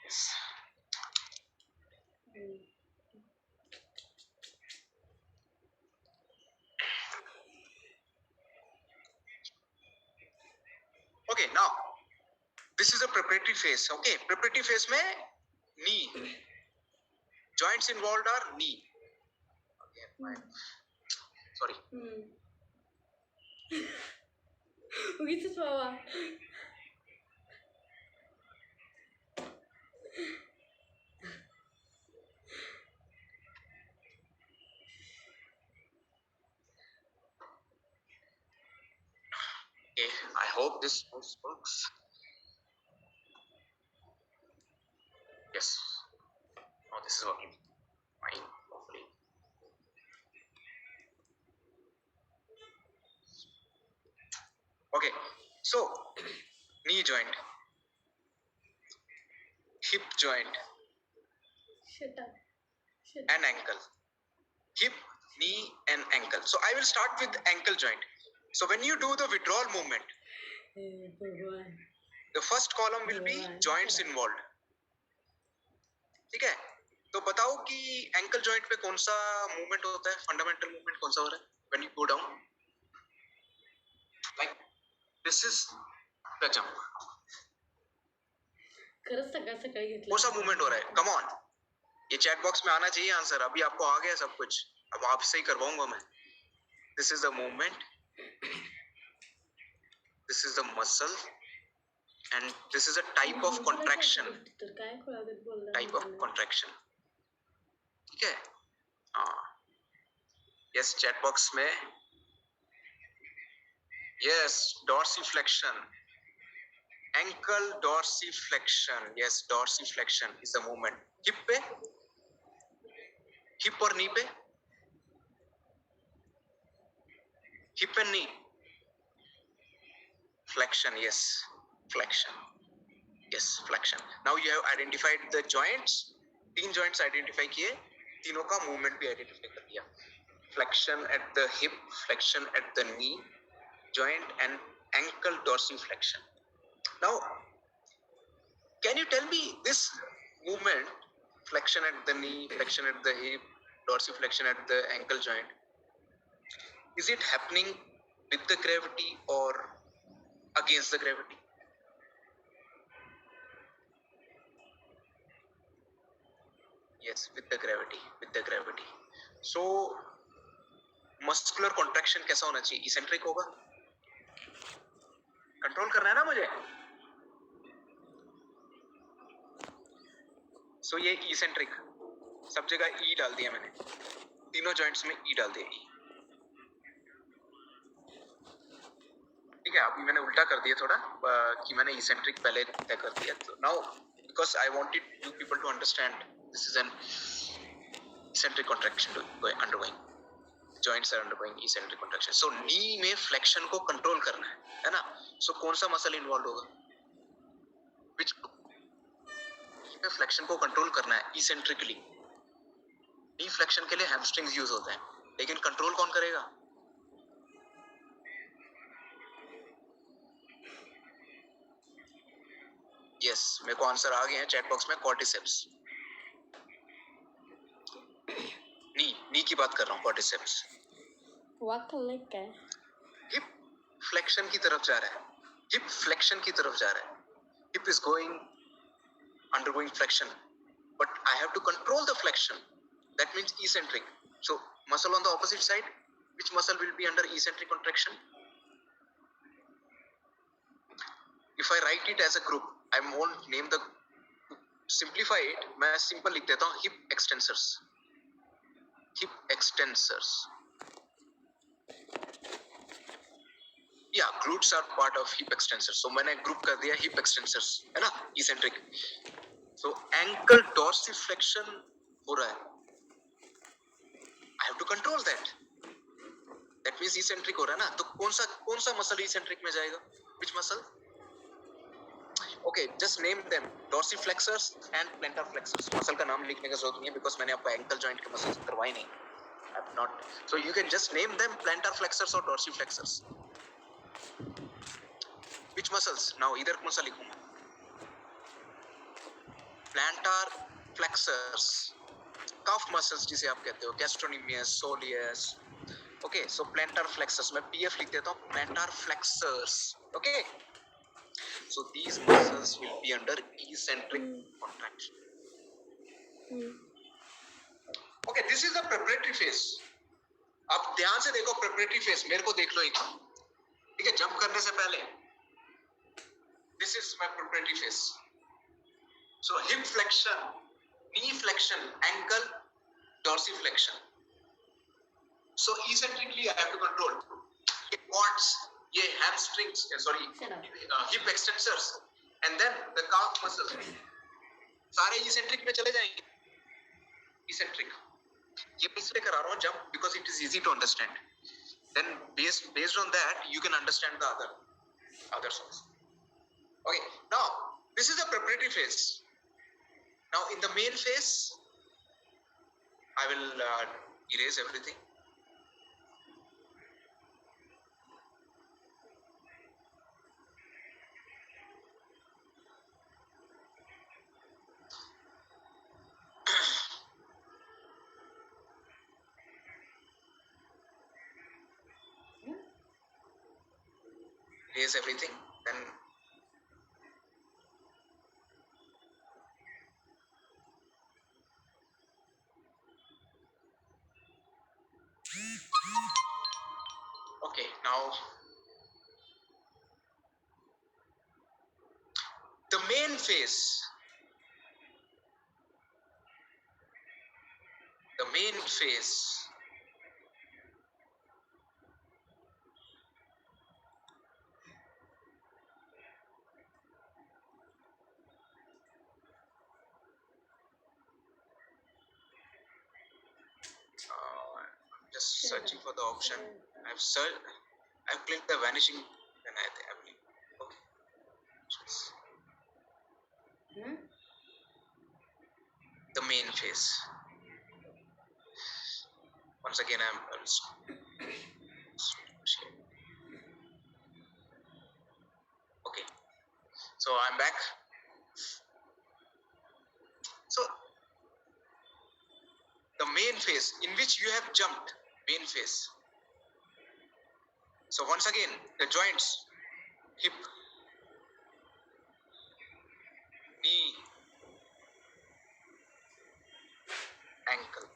Yes. Okay, now this is a preparatory phase. Okay, preparatory phase में knee joints involved are knee. Okay, sorry. उगीच बाबा. Okay, I hope this works. Yes. Oh, this is working. Fine, hopefully. Okay, so knee joint, hip joint, Shut up. and ankle. Hip, knee, and ankle. So I will start with ankle joint. So when you do the withdrawal movement, the first column will be joints involved. ठीक है. तो बताओ कि ankle joint पे कौन सा movement होता है, fundamental movement कौन सा हो रहा है when you go down? Like this is the jump. खरंच सकाळी घेतलं. कौन सा movement हो रहा है? Come on. ये chat box में आना चाहिए आंसर. अभी आपको आ गया सब कुछ. अब आपसे ही करवाऊंगा मैं. This is the movement. This is the muscle. And this is a type of contraction. Type of contraction. ठीक है. Yes, chat box में. Yes, dorsiflexion. Ankle dorsiflexion. Yes, dorsiflexion is the movement. Hip पे, hip और knee पे, hip and knee. Flexion, yes, flexion. Yes, flexion. Now you have identified the joints. 3 joints identify किए, तीनों का movement भी identify कर दिया. Flexion at the hip, flexion at the knee, joint and ankle dorsiflexion. Now, can you tell me this movement, flexion at the knee, flexion at the hip, dorsiflexion at the ankle joint, is it happening with the gravity or against the gravity? Yes, with the gravity, with the gravity. So muscular contraction कैसा होना चाहिए? Eccentric होगा. Control करना है ना मुझे. सो ये eccentric, सब जगह ई डाल दिया मैंने, तीनों जॉइंट्स में ई डाल दिया ई. ठीक है, अभी मैंने उल्टा कर दिया थोड़ा कि मैंने इसेंट्रिक पहले तय कर दिया. तो now because I wanted you people to understand this is an eccentric contraction undergoing. joints are undergoing eccentric contraction. So knee में flexion को control करना है ना? So कौन सा muscle involved होगा? Which knee में flexion को control करना है eccentrically. knee flexion के लिए hamstrings use होते हैं, लेकिन control कौन करेगा? Yes, मेरे को आंसर आ गए हैं चैट बॉक्स में. quadriceps. नी की बात कर रहा हूँ. quadriceps. वॉक करने का है. हिप फ्लेक्शन की तरफ जा रहा है. हिप फ्लेक्शन की तरफ जा रहा है. Hip is going undergoing flexion, but I have to control the flexion. That means eccentric. So muscle on the opposite side, which muscle will be under eccentric contraction? If I write it as a group, I won't name the, simplify it, मैं simple लिख देता हूँ, hip extensors. Hip extensors. Yeah, glutes are part of hip extensors. So मैंने group कर दिया hip extensors, है ना, eccentric. So ankle dorsiflexion हो रहा है. I have to control that. That means eccentric हो रहा है ना. तो कौन सा muscle eccentric में जाएगा? Which muscle? Okay, just name them. Dorsiflexors and plantar flexors. Muscle का नाम लिखने का जरूरत नहीं है because मैंने आपको ankle joint के muscles करवाए नहीं. I've not. So you can just name them plantar flexors or dorsiflexors. Which muscles? Now इधर कौन सा लिखूं? Plantar flexors, calf muscles जिसे आप कहते हो, gastrocnemius, soleus. Okay, so plantar flexors. मैं PF लिख देता हूँ. Plantar flexors. Okay. So these muscles will be under eccentric contraction. Okay, this is the preparatory phase. अब ध्यान से देखो preparatory phase. मेरे को देख लो एक. ठीक है, जंप करने से पहले. This is my preparatory phase. So hip flexion, knee flexion, ankle dorsiflexion. So eccentrically I have to control quads, ये hamstrings, hip extensors, and then the calf muscles. सारे eccentric में चले जाएंगे. Eccentric. ये इसलिए करा रहा हूँ jump because it is easy to understand. Then based on that you can understand the other songs. Okay, now this is the preparatory phase. Now in the main phase, I will erase everything. Erase everything, then okay, now the main phase. The main phase. Just searching for the option. I've clicked the vanishing when I believe. Okay. The main phase. Once again, I'm So I'm back. So the main phase in which you have jumped, main phase. So once again, the joints, hip, knee, ankle.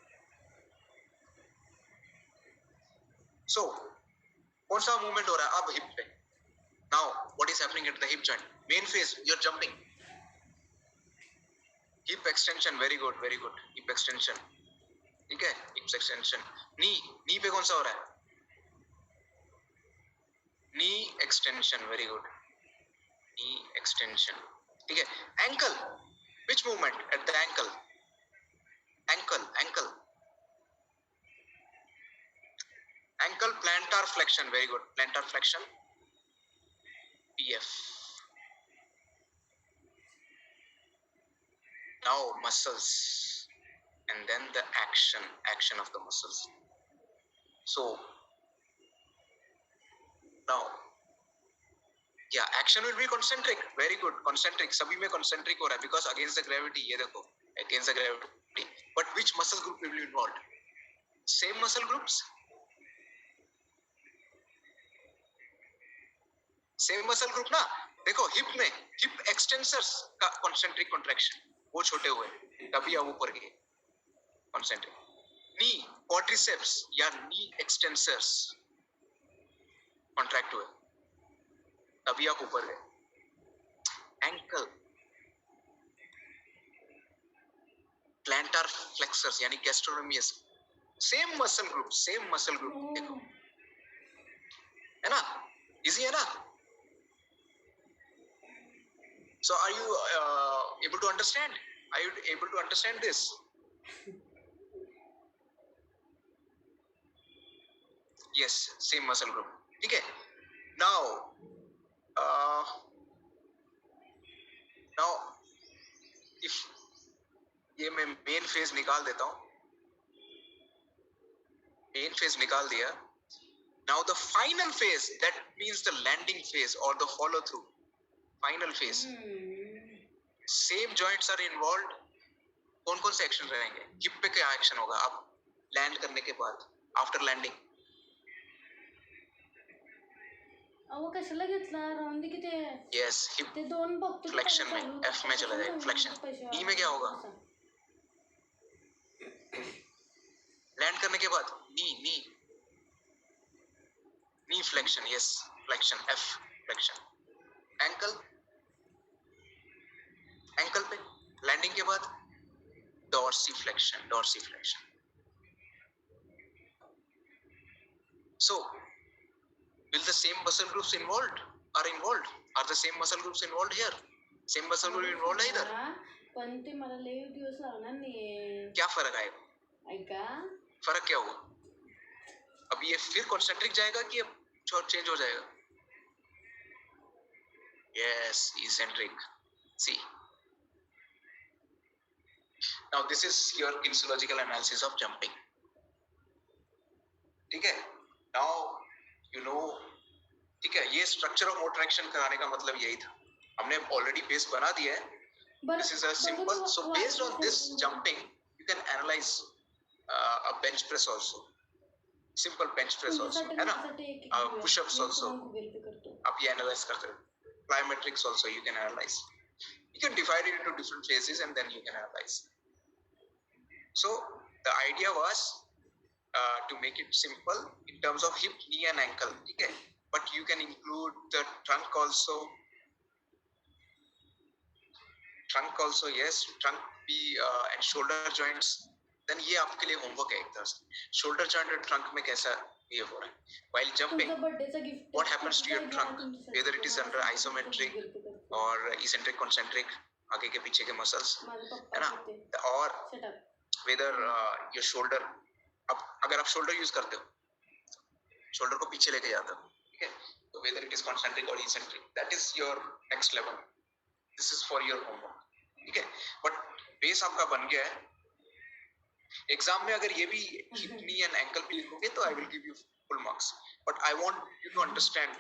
So कौन सा movement हो रहा है अब hip पे? Now what is happening at the hip joint? Main phase, you're jumping. Hip extension, very good, very good. Hip extension. ठीक है, hip extension. Knee पे कौन सा हो रहा है? Knee extension, very good. Knee extension. ठीक है, ankle. Which movement at the ankle? Ankle. Ankle plantar flexion, very good. Plantar flexion. PF. Now muscles, and then the action of the muscles. So now, yeah, action will be concentric. Very good, concentric. सभी में concentric हो रहा है because against the gravity. ये देखो, against the gravity. But which muscle group will be involved? Same muscle groups. Same muscle group ना. देखो hip में hip extensors का concentric contraction वो छोटे हुए तभी आप ऊपर गए concentric. Knee quadriceps या knee extensors contract हुए तभी आप ऊपर गए. Ankle plantar flexors यानी gastrocnemius. Same muscle group देखो है ना, easy है ना. So are you able to understand? Are you able to understand this? Yes, same muscle group. ठीक है. Now if ये मैं main phase निकाल देता हूँ, main phase निकाल दिया. Now the final phase, that means the landing phase or the follow through. Final phase. Same joints are involved. कौन से एक्शन रहेंगे? हिप पे क्या एक्शन होगा अब लैंड करने के बाद, आफ्टर लैंडिंग? अहो कशाला घेतला राहून दे की ते. यस, हिप ते दोन बघतो फ्लेक्शन में, एफ में चला जाएगा फ्लेक्शन. नी में क्या होगा? लैंड करने के बाद knee flexion. Yes, flexion, F flexion. Ankle पे लैंडिंग के बाद dorsiflexion. So will the same muscle groups are the same muscle groups involved here? Same muscle group involved है इधर. पण ते मला लई दिवस लागणार नाही. क्या फर्क आएगा? ऐका, फर्क क्या हुआ? अब ये फिर कॉन्सेंट्रिक जाएगा कि अब चेंज हो जाएगा? Yes, eccentric. See. Now this is your kinesiological analysis of jumping. ठीक है? Now you know, ठीक है, ये structure of motor action कराने का मतलब यही था. हमने already base बना दिया है. This is a simple. So based on this jumping, you can analyze a bench press also. Simple bench press also, है ना? Push-ups also. आप ये analyze करते हो. Plyometrics also you can analyze. You can divide it into different phases and then you can analyze. So the idea was to make it simple in terms of hip, knee and ankle. Okay? But you can include the trunk also. Yes, trunk भी and shoulder joints. Then ये आपके लिए homework है एक तरह से. Shoulder joint और trunk में कैसा behave हो रहा है? While jumping, what happens to your trunk? Whether it is under isometric or eccentric, concentric, आगे के पीछे के muscles, है ना? और whether your shoulder, अब अगर आप shoulder use करते हो, shoulder को पीछे लेके जाते हो, ठीक है? तो whether it is concentric or eccentric, that is your next level. This is for your homework, ठीक है? But base आपका बन गया है. एग्जाम में अगर ये भी hip, knee and ankle पे लिखोगे तो I will give you full marks. But I want you to understand.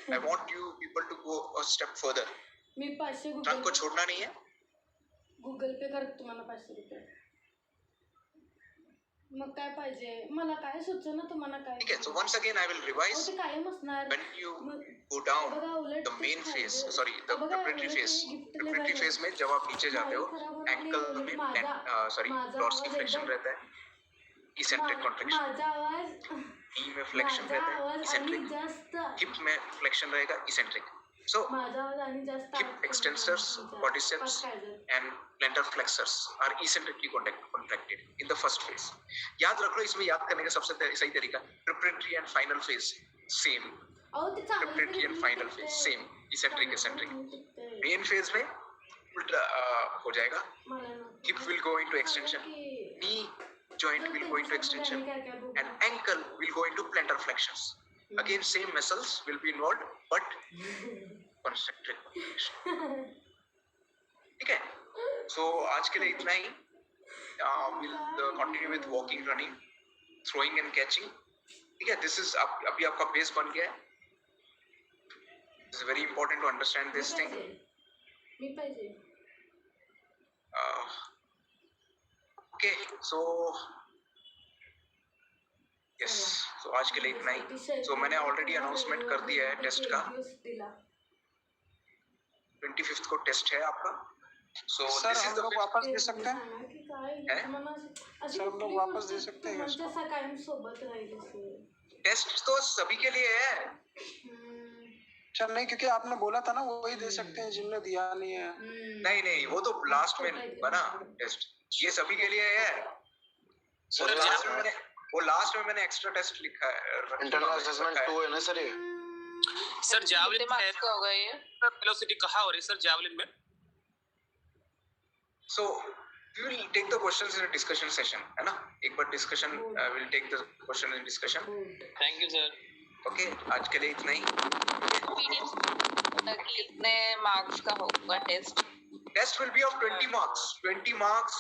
I want you people to go a step further. Me 500 trunk को छोड़ना नहीं है. गुगल पे करत तुम्हाला 500 रुपये. मग काय पाहिजे मला काय सुचना तुम्हाला काय. ठीक है. So once again I will revise. ते कायम असणार. When you go down the main phase, sorry, the preparatory phase में जब आप नीचे जाते हो, ankle में sorry, dorsiflexion रहता है, eccentric contraction, knee में flexion रहता है, eccentric, hip में flexion रहेगा, eccentric. So hip extensors, quadriceps and plantar flexors are eccentrically contracted in the first phase. याद रख लो, इसमें याद करने का सबसे सही तरीका preparatory and final phase same. Preparatory and final phase same, eccentric. Main phase में उल्टा हो जाएगा. Hip will go into extension, knee joint will go into extension, and ankle will go into plantar flexions. Again same muscles will be involved but concentric contraction. ठीक है. So आज के लिए इतना ही. We'll continue with walking, running, throwing and catching. ठीक है. This is अभी आपका base बन गया है. It's very important to understand this thing. Okay. So yes. So आज के लिए इतना ही. So मैंने already announcement कर दिया है टेस्ट का. 25th को टेस्ट है आपका. So सर हम लोग वापस दे सकते हैं? सर हम लोग वापस दे सकते हैं टेस्ट तो सभी के लिए है. सर नहीं, क्योंकि आपने बोला था ना वही दे सकते हैं जिनने दिया नहीं है. नहीं वो तो लास्ट में बना टेस्ट. ये सभी के लिए है. वो लास्ट में मैंने एक्स्ट्रा टेस्ट लिखा है. इंटरनल असेसमेंट 2 है ना सर ये. सर जावलिन में क्या होगा ये? वेलोसिटी कहाँ हो रही है सर जावलिन में? So we will take the questions in a discussion session, है ना. एक बार discussion we'll take the question in discussion. Thank you sir. Okay, आज के लिए इतना ही. कितने मार्क्स का होगा test? Test will be of 20 marks. 20 marks.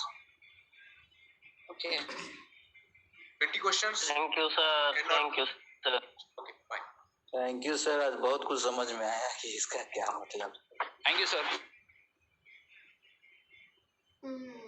Okay. 20 questions. Thank you sir. Thank you sir. Okay, bye. Thank you sir. आज बहुत कुछ समझ में आया कि इसका क्या मतलब. Thank you sir. Hmm.